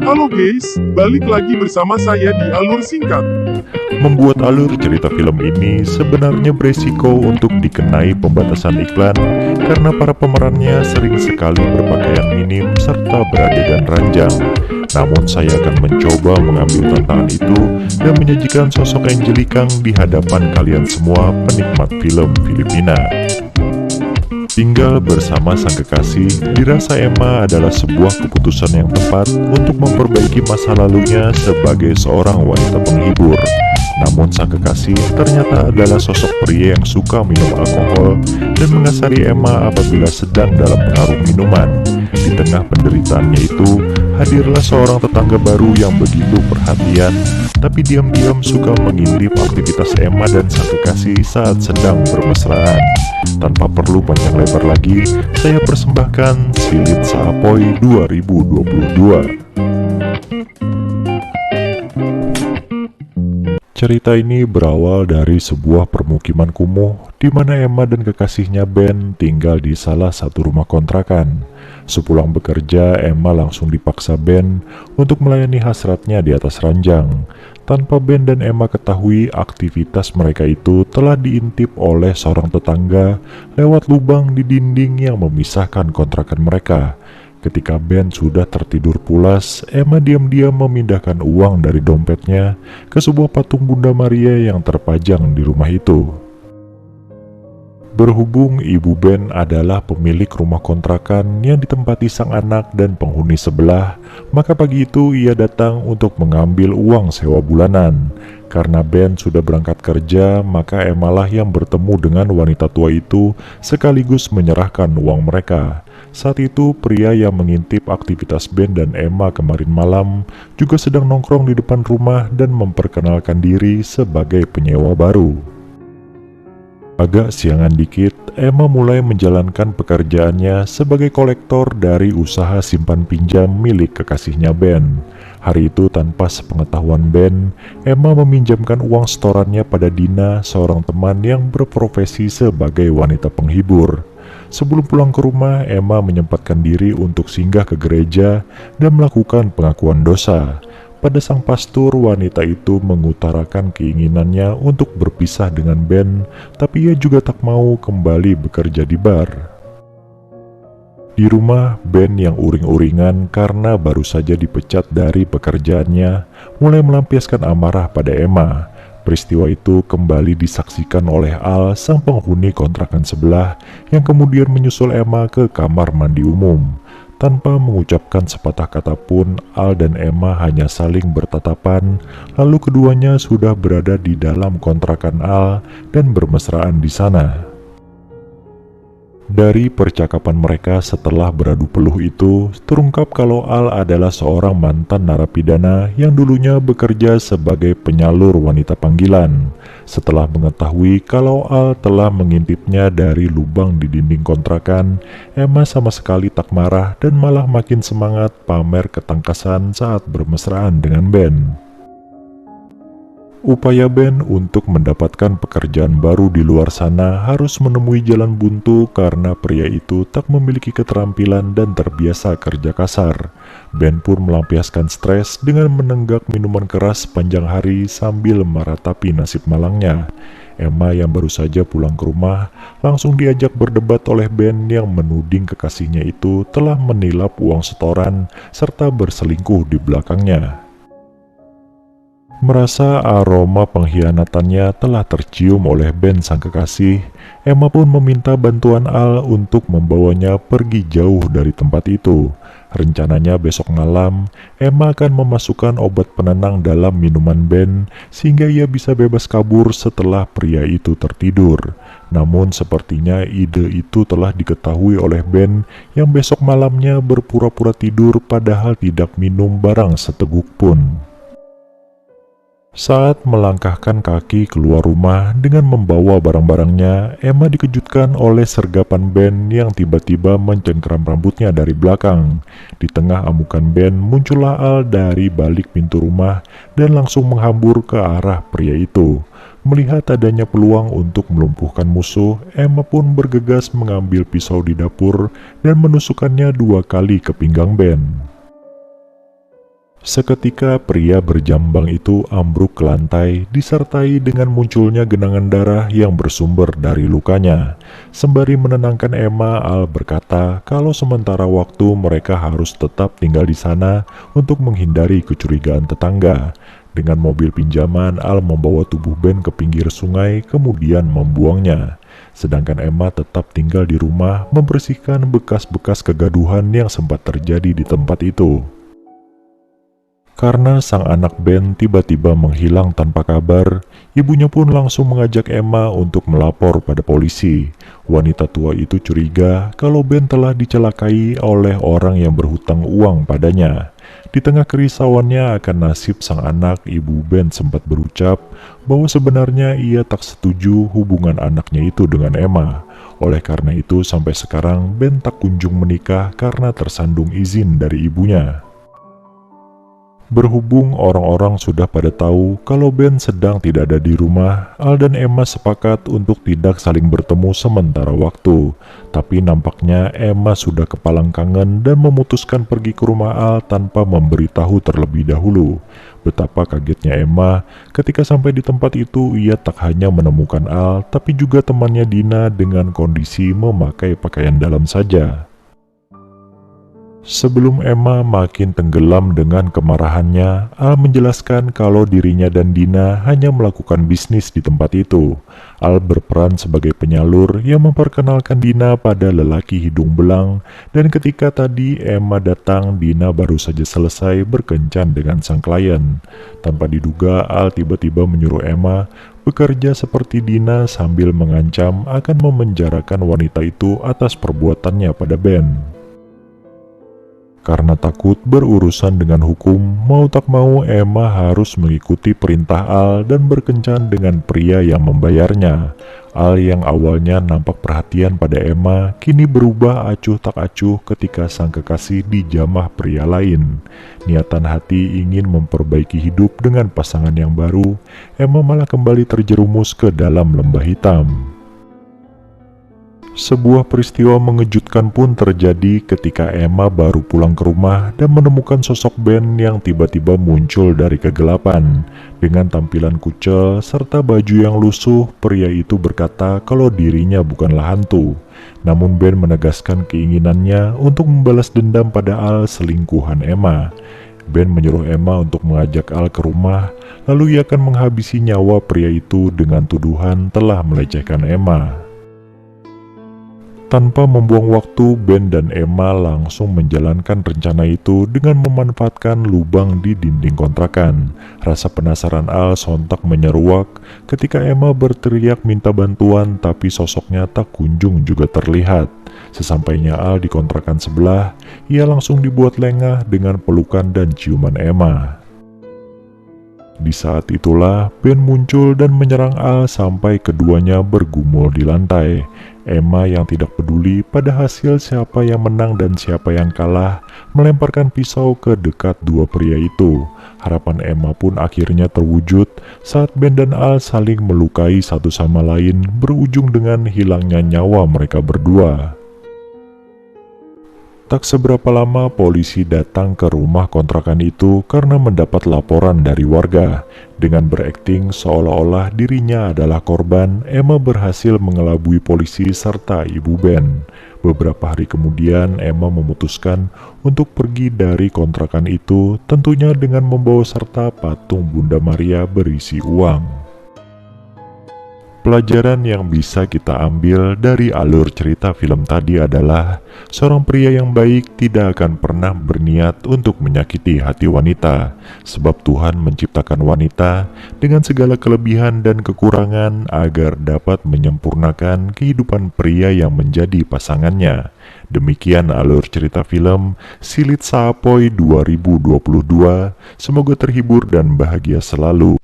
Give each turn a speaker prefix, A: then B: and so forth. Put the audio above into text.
A: Halo guys, balik lagi bersama saya di Alur Singkat.
B: Membuat alur cerita film ini sebenarnya beresiko untuk dikenai pembatasan iklan karena para pemerannya sering sekali berpakaian minim serta beradegan ranjang. Namun saya akan mencoba mengambil tantangan itu dan menyajikan sosok Angelique Kang di hadapan kalian semua penikmat film Filipina. Tinggal bersama sang kekasih dirasa Emma adalah sebuah keputusan yang tepat untuk memperbaiki masa lalunya sebagai seorang wanita penghibur. Namun sang kekasih ternyata adalah sosok pria yang suka minum alkohol dan mengasari Emma apabila sedang dalam pengaruh minuman. Di tengah penderitaannya itu, hadirlah seorang tetangga baru yang begitu perhatian, tapi diam-diam suka mengintip aktivitas Emma dan sang kekasih saat sedang bermesraan. Tanpa perlu panjang lebar lagi, saya persembahkan Silit Saapoy 2022. Cerita ini berawal dari sebuah permukiman kumuh di mana Emma dan kekasihnya Ben tinggal di salah satu rumah kontrakan. Sepulang bekerja, Emma langsung dipaksa Ben untuk melayani hasratnya di atas ranjang. Tanpa Ben dan Emma ketahui, aktivitas mereka itu telah diintip oleh seorang tetangga lewat lubang di dinding yang memisahkan kontrakan mereka. Ketika Ben sudah tertidur pulas, Emma diam-diam memindahkan uang dari dompetnya ke sebuah patung Bunda Maria yang terpajang di rumah itu. Berhubung ibu Ben adalah pemilik rumah kontrakan yang ditempati sang anak dan penghuni sebelah, maka pagi itu ia datang untuk mengambil uang sewa bulanan. Karena Ben sudah berangkat kerja, maka Emma lah yang bertemu dengan wanita tua itu sekaligus menyerahkan uang mereka. Saat itu, pria yang mengintip aktivitas Ben dan Emma kemarin malam juga sedang nongkrong di depan rumah dan memperkenalkan diri sebagai penyewa baru. Agak siangan dikit, Emma mulai menjalankan pekerjaannya sebagai kolektor dari usaha simpan pinjam milik kekasihnya Ben. Hari itu tanpa sepengetahuan Ben, Emma meminjamkan uang setorannya pada Dina, seorang teman yang berprofesi sebagai wanita penghibur. Sebelum pulang ke rumah, Emma menyempatkan diri untuk singgah ke gereja dan melakukan pengakuan dosa. Pada sang pastor, wanita itu mengutarakan keinginannya untuk berpisah dengan Ben, tapi ia juga tak mau kembali bekerja di bar. Di rumah, Ben yang uring-uringan karena baru saja dipecat dari pekerjaannya, mulai melampiaskan amarah pada Emma. Peristiwa itu kembali disaksikan oleh Al, sang penghuni kontrakan sebelah, yang kemudian menyusul Emma ke kamar mandi umum. Tanpa mengucapkan sepatah kata pun, Al dan Emma hanya saling bertatapan, lalu keduanya sudah berada di dalam kontrakan Al dan bermesraan di sana. Dari percakapan mereka setelah beradu peluh itu, terungkap kalau Al adalah seorang mantan narapidana yang dulunya bekerja sebagai penyalur wanita panggilan. Setelah mengetahui kalau Al telah mengintipnya dari lubang di dinding kontrakan, Emma sama sekali tak marah dan malah makin semangat pamer ketangkasan saat bermesraan dengan Ben. Upaya Ben untuk mendapatkan pekerjaan baru di luar sana harus menemui jalan buntu karena pria itu tak memiliki keterampilan dan terbiasa kerja kasar. Ben pun melampiaskan stres dengan menenggak minuman keras sepanjang hari sambil meratapi nasib malangnya. Emma yang baru saja pulang ke rumah langsung diajak berdebat oleh Ben yang menuding kekasihnya itu telah menilap uang setoran serta berselingkuh di belakangnya. Merasa aroma pengkhianatannya telah tercium oleh Ben sang kekasih, Emma pun meminta bantuan Al untuk membawanya pergi jauh dari tempat itu. Rencananya besok malam, Emma akan memasukkan obat penenang dalam minuman Ben sehingga ia bisa bebas kabur setelah pria itu tertidur. Namun sepertinya ide itu telah diketahui oleh Ben yang besok malamnya berpura-pura tidur padahal tidak minum barang seteguk pun. Saat melangkahkan kaki keluar rumah dengan membawa barang-barangnya, Emma dikejutkan oleh sergapan Ben yang tiba-tiba mencengkeram rambutnya dari belakang. Di tengah amukan Ben, muncullah Al dari balik pintu rumah dan langsung menghambur ke arah pria itu. Melihat adanya peluang untuk melumpuhkan musuh, Emma pun bergegas mengambil pisau di dapur dan menusukkannya 2 kali ke pinggang Ben. Seketika pria berjambang itu ambruk ke lantai disertai dengan munculnya genangan darah yang bersumber dari lukanya. Sembari menenangkan Emma, Al berkata kalau sementara waktu mereka harus tetap tinggal di sana untuk menghindari kecurigaan tetangga. Dengan mobil pinjaman, Al membawa tubuh Ben ke pinggir sungai kemudian membuangnya. Sedangkan Emma tetap tinggal di rumah membersihkan bekas-bekas kegaduhan yang sempat terjadi di tempat itu. Karena sang anak Ben tiba-tiba menghilang tanpa kabar, ibunya pun langsung mengajak Emma untuk melapor pada polisi. Wanita tua itu curiga kalau Ben telah dicelakai oleh orang yang berhutang uang padanya. Di tengah kerisauannya akan nasib sang anak, ibu Ben sempat berucap bahwa sebenarnya ia tak setuju hubungan anaknya itu dengan Emma. Oleh karena itu sampai sekarang Ben tak kunjung menikah karena tersandung izin dari ibunya. Berhubung orang-orang sudah pada tahu kalau Ben sedang tidak ada di rumah, Al dan Emma sepakat untuk tidak saling bertemu sementara waktu. Tapi nampaknya Emma sudah kepalang kangen dan memutuskan pergi ke rumah Al tanpa memberitahu terlebih dahulu. Betapa kagetnya Emma ketika sampai di tempat itu. Ia tak hanya menemukan Al, tapi juga temannya Dina dengan kondisi memakai pakaian dalam saja. Sebelum Emma makin tenggelam dengan kemarahannya, Al menjelaskan kalau dirinya dan Dina hanya melakukan bisnis di tempat itu. Al berperan sebagai penyalur yang memperkenalkan Dina pada lelaki hidung belang, dan ketika tadi Emma datang, Dina baru saja selesai berkencan dengan sang klien. Tanpa diduga, Al tiba-tiba menyuruh Emma bekerja seperti Dina sambil mengancam akan memenjarakan wanita itu atas perbuatannya pada Ben. Karena takut berurusan dengan hukum, mau tak mau Emma harus mengikuti perintah Al dan berkencan dengan pria yang membayarnya. Al yang awalnya nampak perhatian pada Emma, kini berubah acuh tak acuh ketika sang kekasih dijamah pria lain. Niatan hati ingin memperbaiki hidup dengan pasangan yang baru, Emma malah kembali terjerumus ke dalam lembah hitam. Sebuah peristiwa mengejutkan pun terjadi ketika Emma baru pulang ke rumah dan menemukan sosok Ben yang tiba-tiba muncul dari kegelapan. Dengan tampilan kucel serta baju yang lusuh, pria itu berkata kalau dirinya bukanlah hantu. Namun Ben menegaskan keinginannya untuk membalas dendam pada Al selingkuhan Emma. Ben menyuruh Emma untuk mengajak Al ke rumah, lalu ia akan menghabisi nyawa pria itu dengan tuduhan telah melecehkan Emma. Tanpa membuang waktu, Ben dan Emma langsung menjalankan rencana itu dengan memanfaatkan lubang di dinding kontrakan. Rasa penasaran Al sontak menyeruak ketika Emma berteriak minta bantuan, tapi sosoknya tak kunjung juga terlihat. Sesampainya Al di kontrakan sebelah, ia langsung dibuat lengah dengan pelukan dan ciuman Emma. Di saat itulah Ben muncul dan menyerang Al sampai keduanya bergumul di lantai. Emma yang tidak peduli pada hasil siapa yang menang dan siapa yang kalah, melemparkan pisau ke dekat dua pria itu. Harapan Emma pun akhirnya terwujud saat Ben dan Al saling melukai satu sama lain, berujung dengan hilangnya nyawa mereka berdua. Tak seberapa lama polisi datang ke rumah kontrakan itu karena mendapat laporan dari warga. Dengan berakting seolah-olah dirinya adalah korban, Emma berhasil mengelabui polisi serta ibu Ben. Beberapa hari kemudian Emma memutuskan untuk pergi dari kontrakan itu, tentunya dengan membawa serta patung Bunda Maria berisi uang. Pelajaran yang bisa kita ambil dari alur cerita film tadi adalah seorang pria yang baik tidak akan pernah berniat untuk menyakiti hati wanita, sebab Tuhan menciptakan wanita dengan segala kelebihan dan kekurangan agar dapat menyempurnakan kehidupan pria yang menjadi pasangannya. Demikian alur cerita film Silit Saapoy 2022. Semoga terhibur dan bahagia selalu.